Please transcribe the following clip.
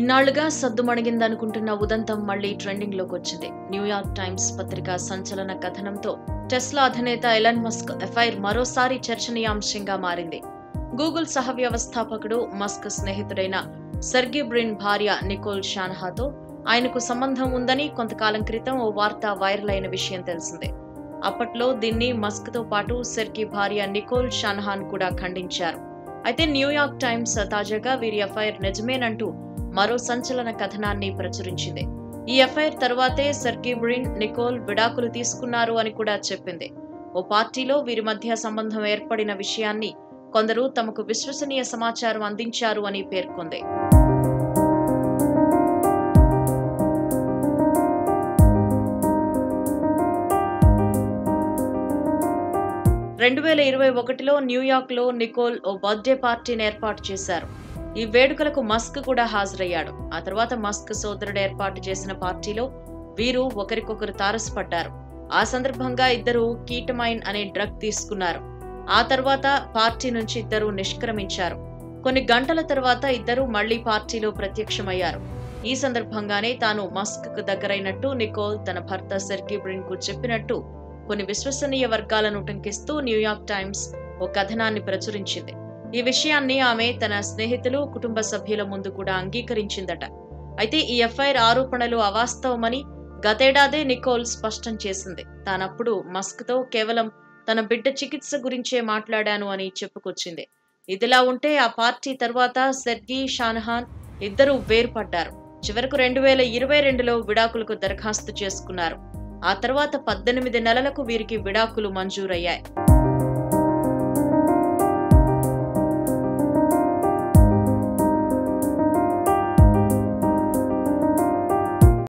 ఇన్నాళ్లుగా సద్దుమణిగిందనుకుంటున్న ఉదంతం మళ్లీ ట్రెండింగ్ లోకి వచ్చింది. న్యూయార్క్ టైమ్స్ పత్రిక సంచలన కథనంతో టెస్లా అధినేత ఎలాన్ మస్క్ ఎఫ్ఐఆర్ మరోసారి చర్చనీయాంశంగా మారింది. గూగుల్ సహ వ్యవస్థాపకుడు మస్క్ స్నేహితుడైన సెర్గీ బ్రిన్ భార్య నికోల్ షాన్హాతో ఆయనకు సంబంధం ఉందని కొంతకాలం క్రితం ఓ వార్త వైరల్ అయిన విషయం తెలిసిందే. అప్పట్లో దీన్ని మస్క్ తో పాటు సెర్గీ భార్య నికోల్ షాన్హాన్ కూడా ఖండించారు. అయితే న్యూయార్క్ టైమ్స్ తాజాగా వీరి ఎఫ్ఐఆర్ నిజమేనంటూ మరో సంచలన కథనాన్ని ప్రచురించింది. ఈ ఎఫ్ఐఆర్ తర్వాతే సెర్గీ బ్రిన్, నికోల్ విడాకులు తీసుకున్నారు అని కూడా చెప్పింది. ఓ పార్టీలో వీరి మధ్య సంబంధం ఏర్పడిన విషయాన్ని కొందరు తమకు విశ్వసనీయ సమాచారం అందించారు అని పేర్కొంది. రెండు 2021లో న్యూయార్క్ లో నికోల్ ఓ బర్త్డే పార్టీని ఏర్పాటు చేశారు. ఈ వేడుకలకు మస్క్ కూడా హాజరయ్యాడు. ఆ తర్వాత మస్క్ సోదరుడు ఏర్పాటు చేసిన పార్టీలో వీరు ఒకరికొకరు తారసపడ్డారు. ఆ సందర్భంగా ఇద్దరు కీటమైన్ అనే డ్రగ్ తీసుకున్నారు. ఆ తర్వాత పార్టీ నుంచి ఇద్దరు నిష్క్రమించారు. కొన్ని గంటల తర్వాత ఇద్దరు మళ్లీ పార్టీలో ప్రత్యక్షమయ్యారు. ఈ సందర్భంగానే తాను మస్క్ కు దగ్గరైనట్టు నికోల్ తన భర్త సెర్గీ బ్రిన్ కు చెప్పినట్టు కొన్ని విశ్వసనీయ వర్గాలను ఉటంకిస్తూ న్యూయార్క్ టైమ్స్ ఓ కథనాన్ని ప్రచురించింది. ఈ విషయాన్ని ఆమె తన స్నేహితులు, కుటుంబ సభ్యుల ముందు కూడా అంగీకరించిందట. అయితే ఈ ఎఫ్ఐఆర్ ఆరోపణలు అవాస్తవమని గతేడాదే నికోల్ స్పష్టం చేసింది. తానప్పుడు మస్క్ తో కేవలం తన బిడ్డ చికిత్స గురించే మాట్లాడాను అని చెప్పుకొచ్చింది. ఇదిలా ఉంటే ఆ పార్టీ తర్వాత సెర్గీ, షాన్హాన్ ఇద్దరూ వేరుపడ్డారు. చివరకు 2022లో విడాకులకు దరఖాస్తు చేసుకున్నారు. ఆ తర్వాత 18 నెలలకు వీరికి విడాకులు మంజూరయ్యాయి.